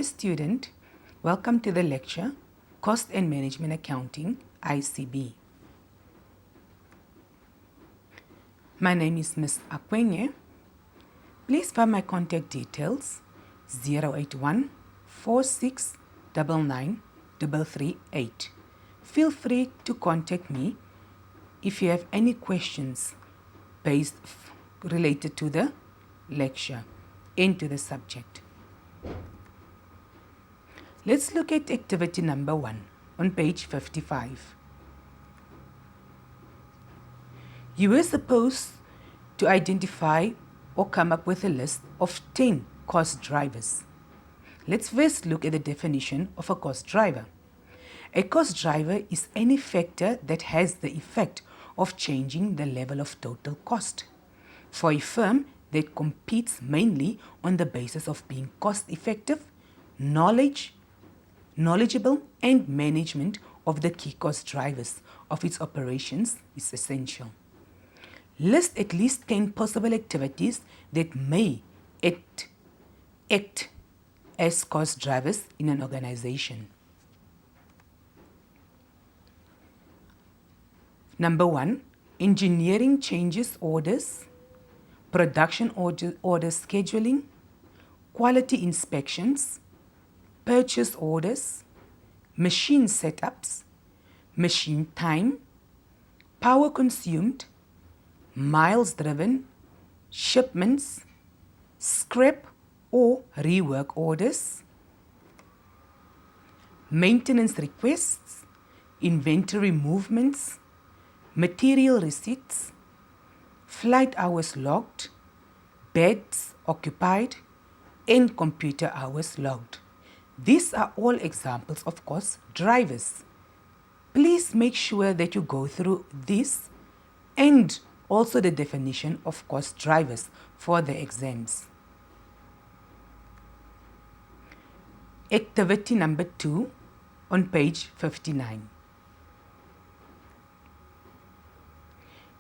student, welcome to the lecture, Cost and Management Accounting, ICB. My name is Ms. Akwenye. Please find my contact details 081 4699 338. Feel free to contact me if you have any questions related to the lecture and to the subject. Let's look at activity number 1 on page 55. You were supposed to identify or come up with a list of 10 cost drivers. Let's first look at the definition of a cost driver. A cost driver is any factor that has the effect of changing the level of total cost. For a firm that competes mainly on the basis of being cost-effective, knowledgeable and management of the key cost drivers of its operations is essential. List at least 10 possible activities that may act as cost drivers in an organization. Number 1, engineering changes orders, production order scheduling, quality inspections, purchase orders, machine setups, machine time, power consumed, miles driven, shipments, scrap or rework orders, maintenance requests, inventory movements, material receipts, flight hours logged, beds occupied, and computer hours logged. These are all examples of cost drivers. Please make sure that you go through this and also the definition of cost drivers for the exams. Activity number 2 on page 59.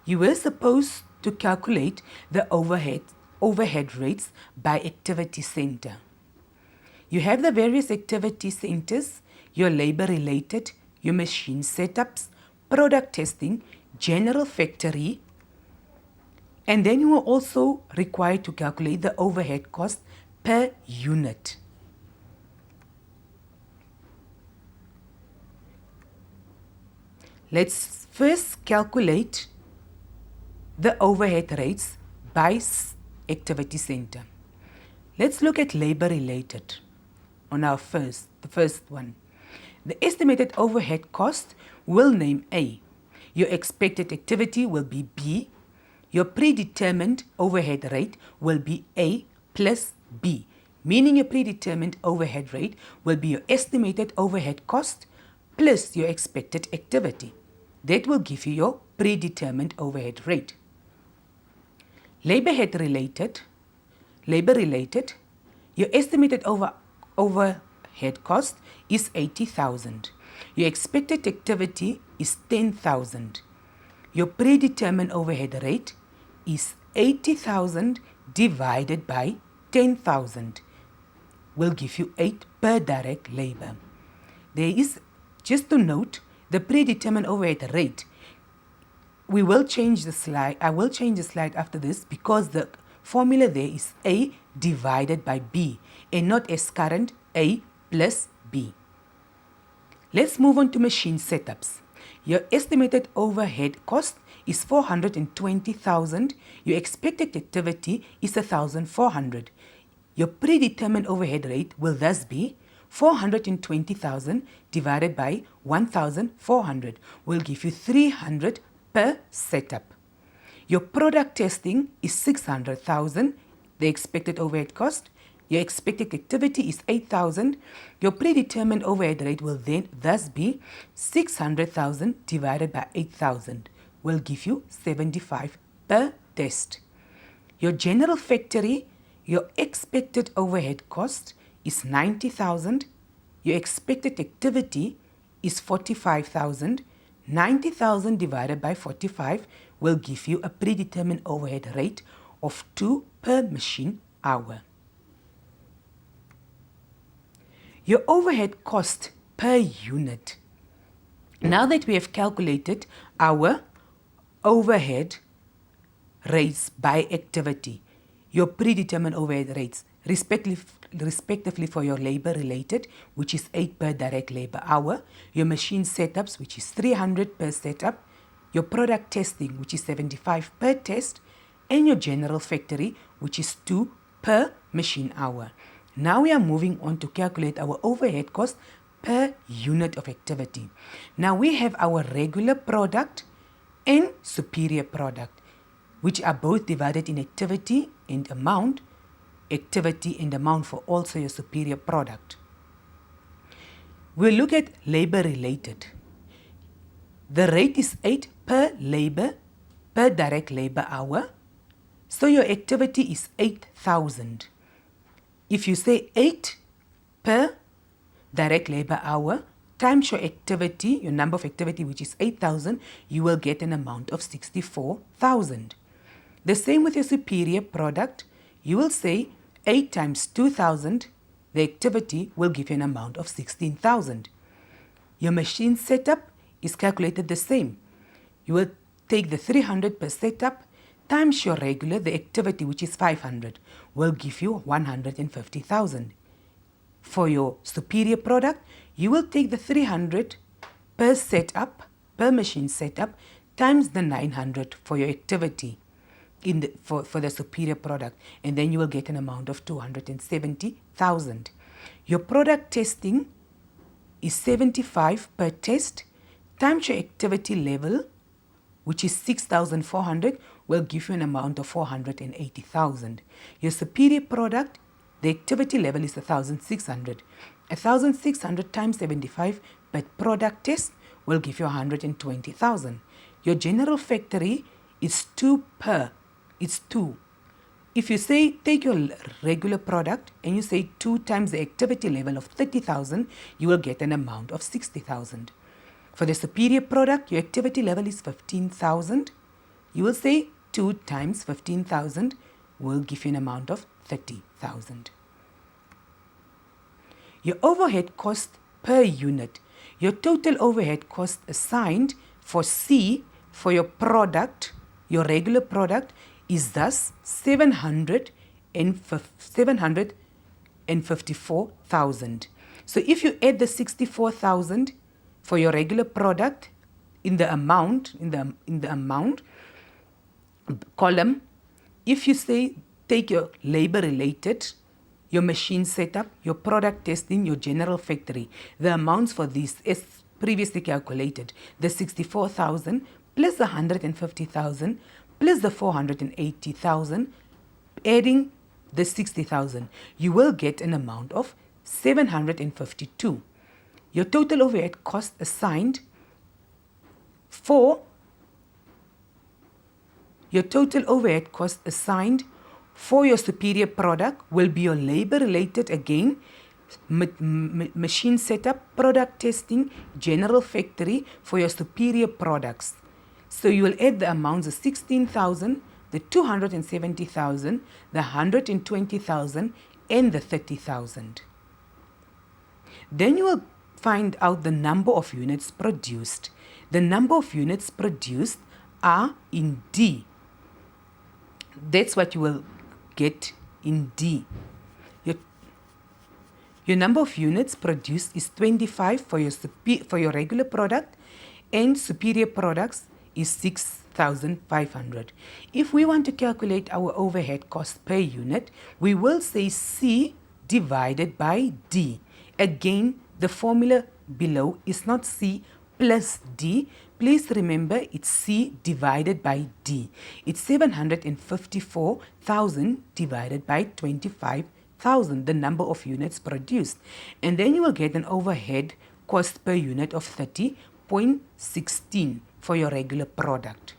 You were supposed to calculate the overhead rates by activity center. You have the various activity centers, your labor-related, your machine setups, product testing, general factory, and then you are also required to calculate the overhead cost per unit. Let's first calculate the overhead rates by activity center. Let's look at labor-related on the first one. The estimated overhead cost will name A. Your expected activity will be B. Your predetermined overhead rate will be A plus B, meaning your predetermined overhead rate will be your estimated overhead cost plus your expected activity. That will give you your predetermined overhead rate. Labor-related, your estimated overhead cost is 80,000. Your expected activity is 10,000. Your predetermined overhead rate is 80,000 divided by 10,000 will give you 8 per direct labor. There is, just to note, the predetermined overhead rate. We will change the slide. I will change the slide after this because the formula there is A divided by B and not as current A plus B. Let's move on to machine setups. Your estimated overhead cost is 420,000. Your expected activity is 1,400. Your predetermined overhead rate will thus be 420,000 divided by 1,400 will give you 300 per setup. Your product testing is 600,000, the expected overhead cost. Your expected activity is 8,000. Your predetermined overhead rate will then thus be 600,000 divided by 8,000 will give you 75 per test. Your general factory, your expected overhead cost is 90,000. Your expected activity is 45,000. 90,000 divided by 45 will give you a predetermined overhead rate of 2 per machine hour. Your overhead cost per unit. Now that we have calculated our overhead rates by activity, your predetermined overhead rates, respectively for your labor related, which is 8 per direct labor hour, your machine setups, which is 300 per setup, your product testing, which is 75 per test, and your general factory, which is 2 per machine hour. Now we are moving on to calculate our overhead cost per unit of activity. Now we have our regular product and superior product, which are both divided in activity and amount for also your superior product. We'll look at labor related. The rate is 8 per direct labor hour. So your activity is 8,000. If you say 8 per direct labor hour times your activity, your number of activity, which is 8,000, you will get an amount of 64,000. The same with your superior product. You will say 8 times 2,000, the activity will give you an amount of 16,000. Your machine setup is calculated the same. You will take the 300 per setup times your regular, the activity, which is 500, will give you 150,000. For your superior product, you will take the 300 per setup, per machine setup, times the 900 for your activity for the superior product, and then you will get an amount of 270,000. Your product testing is 75 per test times your activity level, which is 6,400, will give you an amount of 480,000. Your superior product, the activity level is 1,600. 1,600 times 75 per product test will give you 120,000. Your general factory is 2 per. It's 2. If you say take your regular product and you say 2 times the activity level of 30,000, you will get an amount of 60,000. For the superior product, your activity level is 15,000. You will say 2 times 15,000 will give you an amount of 30,000. Your overhead cost per unit. Your total overhead cost assigned for C for your product, your regular product, is thus 754,000. So if you add the 64,000 for your regular product in the amount column, if you say take your labor related, your machine setup, your product testing, your general factory, the amounts for these is previously calculated, the 64,000 plus the 150,000 plus the 480,000, adding the 60,000, you will get an amount of 752. Your total overhead cost assigned for your superior product will be your labor related again, machine setup, product testing, general factory for your superior products. So you will add the amounts of 16,000, the 270,000, the 120,000, and the 30,000. Then you will find out the number of units produced. The number of units produced are in D. That's what you will get in D. Your number of units produced is 25 for your regular product, and superior products is 6,500. If we want to calculate our overhead cost per unit, we will say C divided by D. Again, the formula below is not C plus D. Please remember it's C divided by D. It's 754,000 divided by 25,000, the number of units produced. And then you will get an overhead cost per unit of 30.16 for your regular product.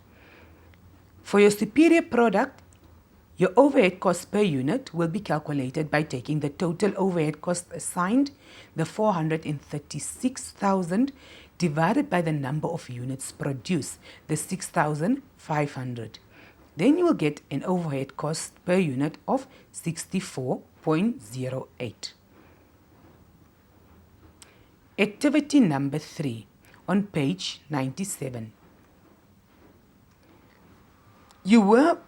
For your superior product, your overhead cost per unit will be calculated by taking the total overhead cost assigned, the 436,000, divided by the number of units produced, the 6,500. Then you will get an overhead cost per unit of 64.08. Activity number 3 on page 97. You were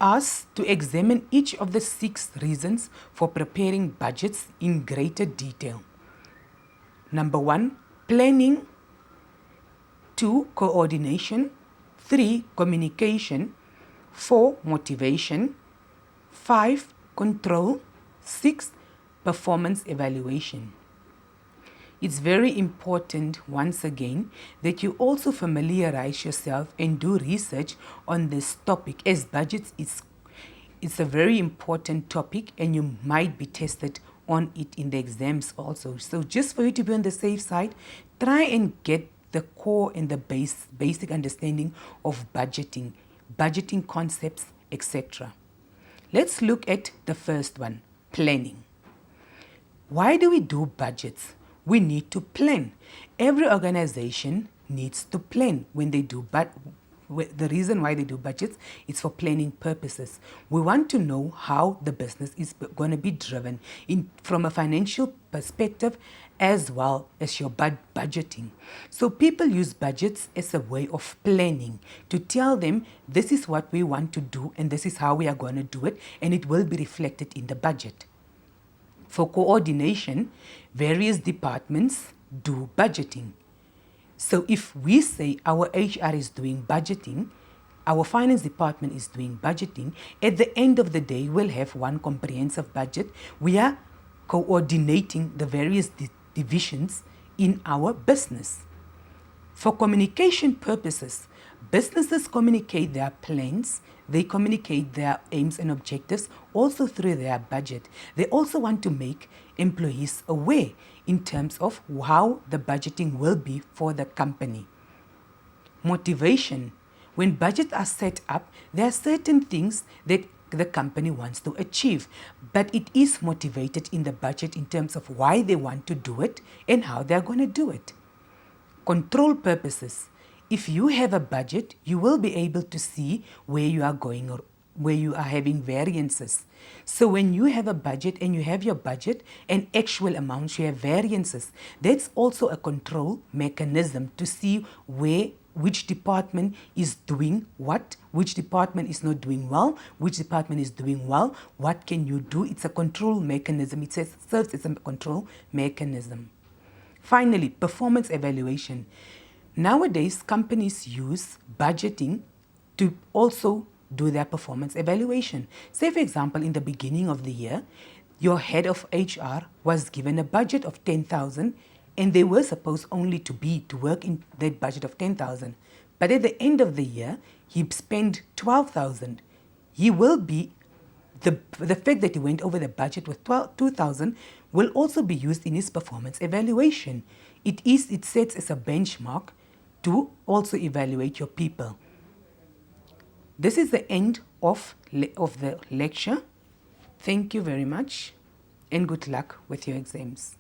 asked to examine each of the 6 reasons for preparing budgets in greater detail. Number 1, planning. 2, coordination. 3, communication. 4, motivation. 5, control. 6, performance evaluation. It's very important, once again, that you also familiarize yourself and do research on this topic, as budgets it's a very important topic and you might be tested on it in the exams also. So just for you to be on the safe side, try and get the core and the basic understanding of budgeting concepts, etc. Let's look at the first one, planning. Why do we do budgets? We need to plan. Every organization needs to plan when they do, but the reason why they do budgets is for planning purposes. We want to know how the business is going to be driven from a financial perspective as well as your budgeting. So people use budgets as a way of planning to tell them this is what we want to do and this is how we are going to do it, and it will be reflected in the budget. For coordination, various departments do budgeting. So if we say our HR is doing budgeting, our finance department is doing budgeting, at the end of the day, we'll have one comprehensive budget. We are coordinating the various divisions in our business. For communication purposes, businesses communicate their plans, they communicate their aims and objectives also through their budget. They also want to make employees aware in terms of how the budgeting will be for the company. Motivation. When budgets are set up, there are certain things that the company wants to achieve, but it is motivated in the budget in terms of why they want to do it and how they're going to do it. Control purposes. If you have a budget, you will be able to see where you are going or where you are having variances. So when you have a budget and you have your budget and actual amounts, you have variances. That's also a control mechanism to see which department is doing what, which department is not doing well, which department is doing well, what can you do? It's a control mechanism. It serves as a control mechanism. Finally, performance evaluation. Nowadays, companies use budgeting to also do their performance evaluation. Say, for example, in the beginning of the year, your head of HR was given a budget of 10,000 and they were supposed only to work in that budget of 10,000. But at the end of the year, he spent 12,000. He will be, the fact that he went over the budget with 2,000 will also be used in his performance evaluation. It sets as a benchmark to also evaluate your people. This is the end of the lecture. Thank you very much and good luck with your exams.